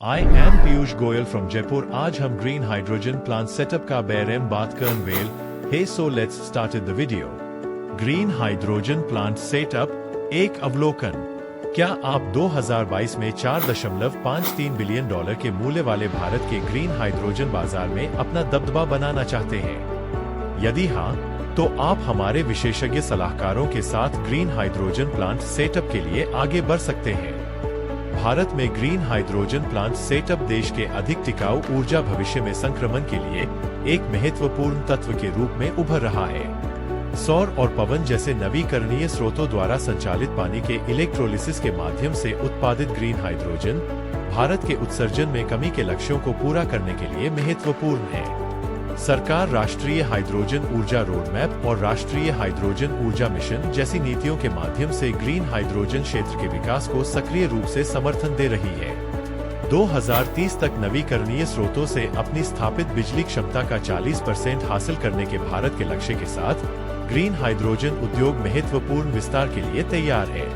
I am Piyush Goyal from Jaipur. आज हम green hydrogen plant setup का बारे में बात करेंगे। Hey so let's start the video. Green hydrogen plant setup एक अवलोकन। क्या आप 2022 में $4.53 बिलियन के मूल्य वाले भारत के ग्रीन हाइड्रोजन बाजार में अपना दबदबा बनाना चाहते हैं? यदि हाँ, तो आप हमारे विशेषज्ञ सलाहकारों के साथ ग्रीन हाइड्रोजन प्लांट सेटअप के लिए आगे बढ़ सकते हैं। भारत में ग्रीन हाइड्रोजन प्लांट सेटअप देश के अधिक टिकाऊ ऊर्जा भविष्य में संक्रमण के लिए एक महत्वपूर्ण तत्व के रूप में उभर रहा है। सौर और पवन जैसे नवीकरणीय स्रोतों द्वारा संचालित पानी के इलेक्ट्रोलिसिस के माध्यम से उत्पादित ग्रीन हाइड्रोजन भारत के उत्सर्जन में कमी के लक्ष्यों को पूरा करने के लिए महत्वपूर्ण है। सरकार राष्ट्रीय हाइड्रोजन ऊर्जा रोडमैप और राष्ट्रीय हाइड्रोजन ऊर्जा मिशन जैसी नीतियों के माध्यम से ग्रीन हाइड्रोजन क्षेत्र के विकास को सक्रिय रूप से समर्थन दे रही है। 2030 तक नवीकरणीय स्रोतों से अपनी स्थापित बिजली क्षमता का 40% हासिल करने के भारत के लक्ष्य के साथ ग्रीन हाइड्रोजन उद्योग महत्वपूर्ण विस्तार के लिए तैयार है।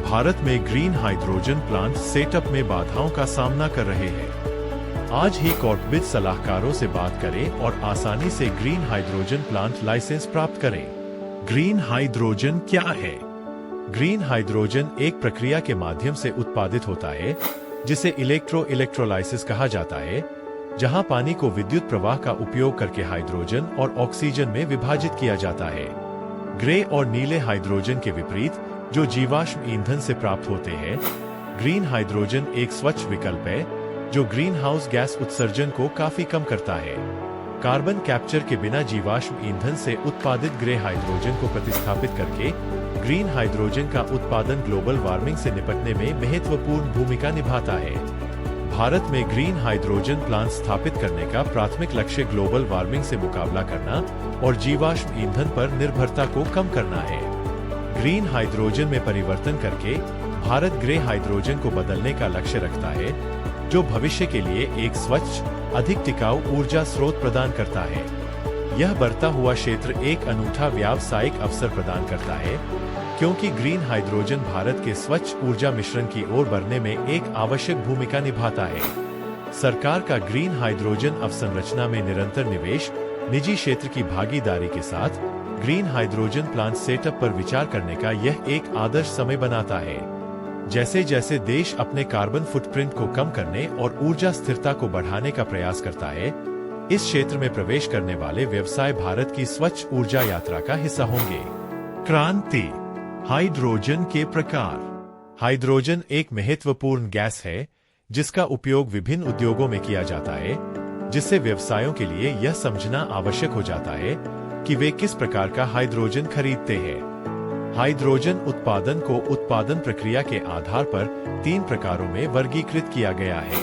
भारत में ग्रीन हाइड्रोजन प्लांट सेटअप में बाधाओं का सामना कर रहे हैं। आज ही कॉर्पोरेट सलाहकारों से बात करें और आसानी से ग्रीन हाइड्रोजन प्लांट लाइसेंस प्राप्त करें। ग्रीन हाइड्रोजन क्या है? ग्रीन हाइड्रोजन एक प्रक्रिया के माध्यम से उत्पादित होता है जिसे इलेक्ट्रोलाइसिस कहा जाता है, जहां पानी को विद्युत प्रवाह का उपयोग करके हाइड्रोजन और ऑक्सीजन में विभाजित किया जाता है। ग्रे और नीले हाइड्रोजन के विपरीत जो जीवाश्म ईंधन से प्राप्त होते हैं, ग्रीन हाइड्रोजन एक स्वच्छ विकल्प है जो ग्रीन हाउस गैस उत्सर्जन को काफी कम करता है। कार्बन कैप्चर के बिना जीवाश्म ईंधन से उत्पादित ग्रे हाइड्रोजन को प्रतिस्थापित करके ग्रीन हाइड्रोजन का उत्पादन ग्लोबल वार्मिंग से निपटने में महत्वपूर्ण भूमिका निभाता है। भारत में ग्रीन हाइड्रोजन प्लांट स्थापित करने का प्राथमिक लक्ष्य ग्लोबल वार्मिंग से मुकाबला करना और जीवाश्म ईंधन पर निर्भरता को कम करना है। ग्रीन हाइड्रोजन में परिवर्तन करके भारत ग्रे हाइड्रोजन को बदलने का लक्ष्य रखता है, जो भविष्य के लिए एक स्वच्छ, अधिक टिकाऊ ऊर्जा स्रोत प्रदान करता है। यह बढ़ता हुआ क्षेत्र एक अनूठा व्यावसायिक अवसर प्रदान करता है, क्योंकि ग्रीन हाइड्रोजन भारत के स्वच्छ ऊर्जा मिश्रण की ओर बढ़ने में एक आवश्यक भूमिका निभाता है। सरकार का ग्रीन हाइड्रोजन अवसंरचना में निरंतर निवेश, निजी क्षेत्र की भागीदारी के साथ ग्रीन हाइड्रोजन प्लांट सेटअप पर विचार करने का यह एक आदर्श समय बनाता है। जैसे जैसे देश अपने कार्बन फुटप्रिंट को कम करने और ऊर्जा स्थिरता को बढ़ाने का प्रयास करता है, इस क्षेत्र में प्रवेश करने वाले व्यवसाय भारत की स्वच्छ ऊर्जा यात्रा का हिस्सा होंगे। क्रांति। हाइड्रोजन के प्रकार। हाइड्रोजन एक महत्वपूर्ण गैस है जिसका उपयोग विभिन्न उद्योगों में किया जाता है, जिससे व्यवसायों के लिए यह समझना आवश्यक हो जाता है कि वे किस प्रकार का हाइड्रोजन खरीदते हैं। हाइड्रोजन उत्पादन को उत्पादन प्रक्रिया के आधार पर 3 प्रकारों में वर्गीकृत किया गया है।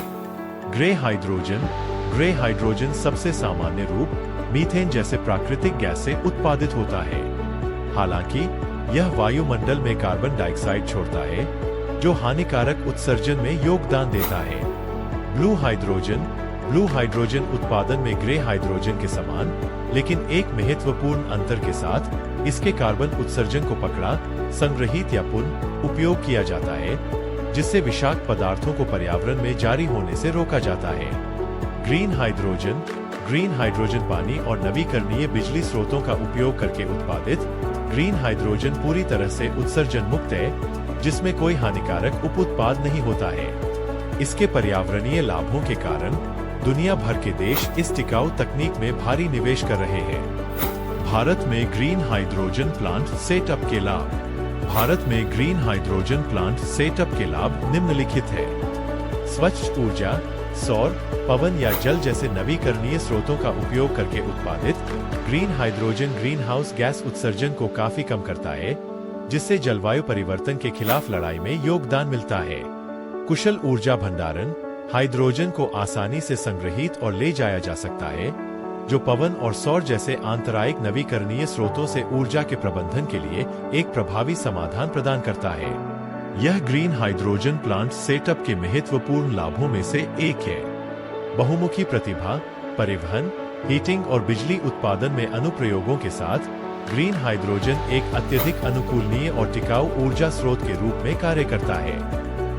ग्रे हाइड्रोजन सबसे सामान्य रूप मीथेन जैसे प्राकृतिक गैस से उत्पादित होता है। हालांकि यह वायुमंडल में कार्बन डाइऑक्साइड छोड़ता है, जो हानिकारक उत्सर्जन में योगदान देता है। ब्लू हाइड्रोजन उत्पादन में ग्रे हाइड्रोजन के समान, लेकिन एक महत्वपूर्ण अंतर के साथ इसके कार्बन उत्सर्जन को पकड़ा, संग्रहित या पुनः उपयोग किया जाता है, जिससे विषाक्त पदार्थों को पर्यावरण में जारी होने से रोका जाता है। ग्रीन हाइड्रोजन पानी और नवीकरणीय बिजली स्रोतों का उपयोग करके उत्पादित ग्रीन हाइड्रोजन पूरी तरह से उत्सर्जन मुक्त है, जिसमें कोई हानिकारक उप उत्पाद नहीं होता है। इसके पर्यावरणीय लाभों के कारण दुनिया भर के देश इस टिकाऊ तकनीक में भारी निवेश कर रहे हैं। भारत में ग्रीन हाइड्रोजन प्लांट सेटअप के लाभ। भारत में ग्रीन हाइड्रोजन प्लांट सेटअप के लाभ निम्नलिखित है। स्वच्छ ऊर्जा, सौर, पवन या जल जैसे नवीकरणीय स्रोतों का उपयोग करके उत्पादित green hydrogen green house gas उत्सर्जन को काफी कम करता है, जिससे जलवायु परिवर्तन के खिलाफ लड़ाई में योगदान मिलता है। कुशल ऊर्जा भंडारण। हाइड्रोजन को आसानी से संग्रहित और ले जाया जा सकता है, जो पवन और सौर जैसे आंतरायिक नवीकरणीय स्रोतों से ऊर्जा के प्रबंधन के लिए एक प्रभावी समाधान प्रदान करता है। यह ग्रीन हाइड्रोजन प्लांट सेटअप के महत्वपूर्ण लाभों में से एक है। बहुमुखी प्रतिभा, परिवहन, हीटिंग और बिजली उत्पादन में अनुप्रयोगों के साथ ग्रीन हाइड्रोजन एक अत्यधिक अनुकूलनीय और टिकाऊ ऊर्जा स्रोत के रूप में कार्य करता है।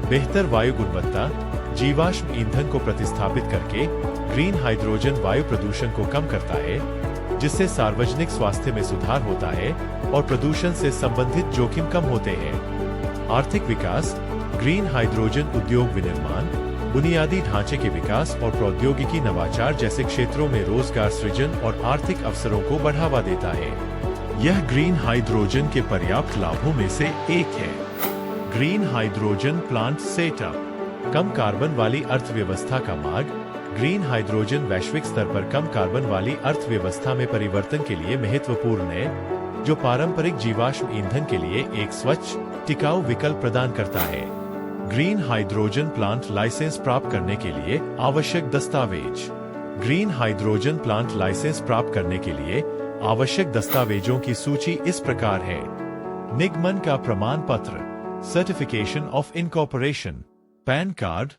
बेहतर वायु गुणवत्ता, जीवाश्म ईंधन को प्रतिस्थापित करके ग्रीन हाइड्रोजन वायु प्रदूषण को कम करता है, जिससे सार्वजनिक स्वास्थ्य में सुधार होता है और प्रदूषण से संबंधित जोखिम कम होते हैं। आर्थिक विकास, ग्रीन हाइड्रोजन उद्योग विनिर्माण, बुनियादी ढांचे के विकास और प्रौद्योगिकी नवाचार जैसे क्षेत्रों में रोजगार सृजन और आर्थिक अवसरों को बढ़ावा देता है। यह ग्रीन हाइड्रोजन के पर्याप्त लाभों में से एक है। ग्रीन हाइड्रोजन प्लांट सेटअप, कम कार्बन वाली अर्थव्यवस्था का मार्ग। ग्रीन हाइड्रोजन वैश्विक स्तर पर कम कार्बन वाली अर्थव्यवस्था में परिवर्तन के लिए महत्वपूर्ण है, जो पारंपरिक जीवाश्म ईंधन के लिए एक स्वच्छ, टिकाऊ विकल्प प्रदान करता है। ग्रीन हाइड्रोजन प्लांट लाइसेंस प्राप्त करने के लिए आवश्यक दस्तावेज। ग्रीन हाइड्रोजन प्लांट लाइसेंस प्राप्त करने के लिए आवश्यक दस्तावेजों की सूची इस प्रकार है। निगमन का प्रमाण पत्र, certification of incorporation, PAN card,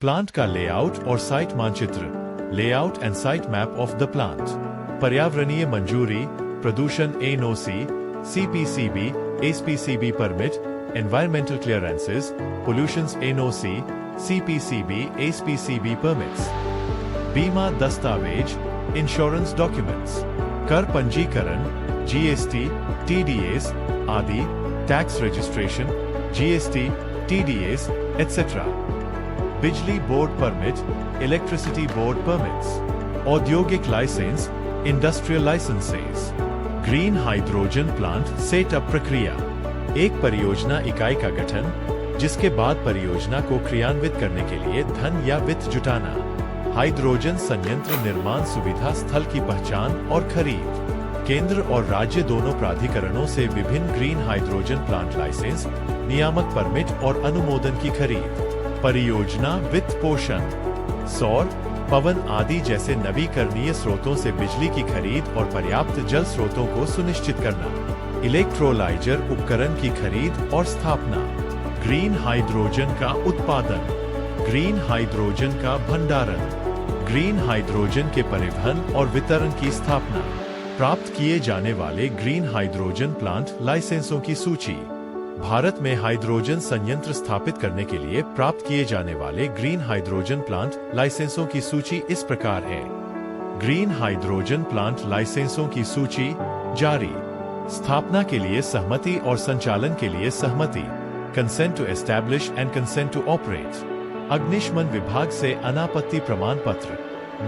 plant का लेआउट और साइट मानचित्र, layout and site map of the plant, पर्यावरणीय मंजूरी, प्रदूषण NOC, CPCB, SPCB permit, environmental clearances, pollutions NOC, CPCB, SPCB permits, बीमा दस्तावेज, इंश्योरेंस डॉक्यूमेंट्स, कर पंजीकरण, जीएसटी, टीडीएस आदि, tax registration, GST, TDS, etcetera, बिजली board permit, electricity board permits, औद्योगिक license, industrial licenses. Green hydrogen plant setup प्रक्रिया, एक परियोजना इकाई का गठन, जिसके बाद परियोजना को क्रियान्वित करने के लिए धन या वित्त जुटाना। हाइड्रोजन संयंत्र निर्माण सुविधा स्थल की पहचान और खरीद। केंद्र और राज्य दोनों प्राधिकरणों से विभिन्न ग्रीन हाइड्रोजन प्लांट लाइसेंस, नियामक परमिट और अनुमोदन की खरीद। परियोजना वित्त पोषण, सौर, पवन आदि जैसे नवीकरणीय स्रोतों से बिजली की खरीद और पर्याप्त जल स्रोतों को सुनिश्चित करना। इलेक्ट्रोलाइजर उपकरण की खरीद और स्थापना। ग्रीन हाइड्रोजन का उत्पादन, ग्रीन हाइड्रोजन का भंडारण, ग्रीन हाइड्रोजन के परिवहन और वितरण की स्थापना। प्राप्त किए जाने वाले ग्रीन हाइड्रोजन प्लांट लाइसेंसों की सूची। भारत में हाइड्रोजन संयंत्र स्थापित करने के लिए प्राप्त किए जाने वाले ग्रीन हाइड्रोजन प्लांट लाइसेंसों की सूची इस प्रकार है। ग्रीन हाइड्रोजन प्लांट लाइसेंसों की सूची जारी। स्थापना के लिए सहमति और संचालन के लिए सहमति, consent to establish and consent to operate. अग्निशमन विभाग से अनापत्ति प्रमाण पत्र,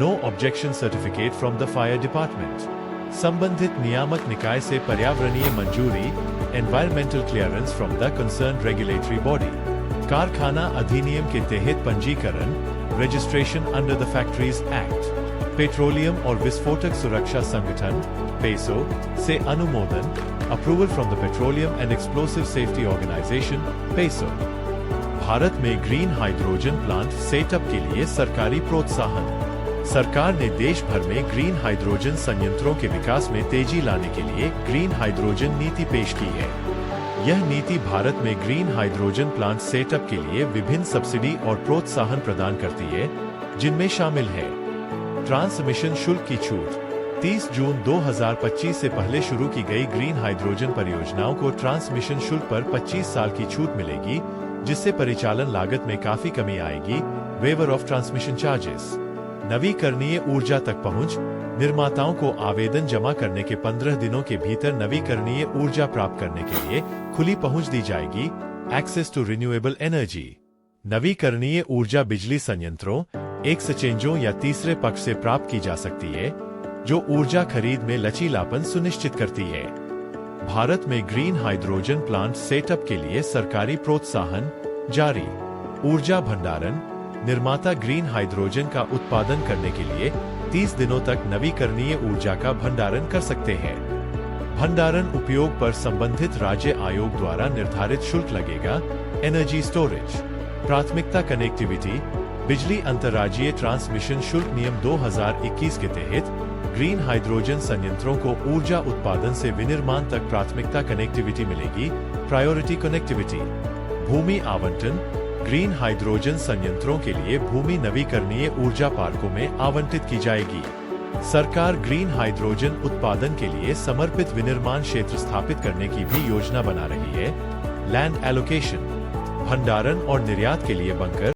no objection certificate from the fire department. संबंधित नियामक निकाय से पर्यावरणीय मंजूरी, environmental clearance from the concern regulatory body. कारखाना अधिनियम के तहत पंजीकरण, registration under the factories act. Petroleum और विस्फोटक सुरक्षा संगठन पेसो से अनुमोदन, approval from the petroleum and explosive safety organisation PESO. Bharat में ग्रीन हाइड्रोजन प्लांट सेटअप के लिए सरकारी प्रोत्साहन। सरकार ने देश भर में ग्रीन हाइड्रोजन संयंत्रों के विकास में तेजी लाने के लिए ग्रीन हाइड्रोजन नीति पेश की है। यह नीति भारत में ग्रीन हाइड्रोजन प्लांट सेटअप के लिए विभिन्न सब्सिडी और प्रोत्साहन प्रदान करती है, जिनमें शामिल है ट्रांसमिशन शुल्क की छूट। 30 जून 2025 से पहले शुरू की गई ग्रीन हाइड्रोजन परियोजनाओं को ट्रांसमिशन शुल्क पर 25 साल की छूट मिलेगी, जिससे परिचालन लागत में काफी कमी आएगी। Waiver of transmission charges. नवीकरणीय ऊर्जा तक पहुंच, निर्माताओं को आवेदन जमा करने के 15 दिनों के भीतर नवीकरणीय ऊर्जा प्राप्त करने के लिए खुली पहुंच दी जाएगी। Access to renewable energy. नवीकरणीय ऊर्जा बिजली संयंत्रों, एक्सचेंजों या तीसरे पक्ष से प्राप्त की जा सकती है, जो ऊर्जा खरीद में लचीलापन सुनिश्चित करती है। भारत में ग्रीन हाइड्रोजन प्लांट सेटअप के लिए सरकारी प्रोत्साहन जारी। ऊर्जा भंडारण। निर्माता ग्रीन हाइड्रोजन का उत्पादन करने के लिए 30 दिनों तक नवीकरणीय ऊर्जा का भंडारण कर सकते हैं। भंडारण उपयोग पर संबंधित राज्य आयोग द्वारा निर्धारित शुल्क लगेगा। Energy storage. प्राथमिकता कनेक्टिविटी। बिजली अंतर्राज्यीय ट्रांसमिशन शुल्क नियम 2021 के तहत ग्रीन हाइड्रोजन संयंत्रों को ऊर्जा उत्पादन से विनिर्माण तक प्राथमिकता कनेक्टिविटी मिलेगी। Priority connectivity. भूमि आवंटन। ग्रीन हाइड्रोजन संयंत्रों के लिए भूमि नवीकरणीय ऊर्जा पार्कों में आवंटित की जाएगी। सरकार ग्रीन हाइड्रोजन उत्पादन के लिए समर्पित विनिर्माण क्षेत्र स्थापित करने की भी योजना बना रही है। Land allocation. भंडारण और निर्यात के लिए बंकर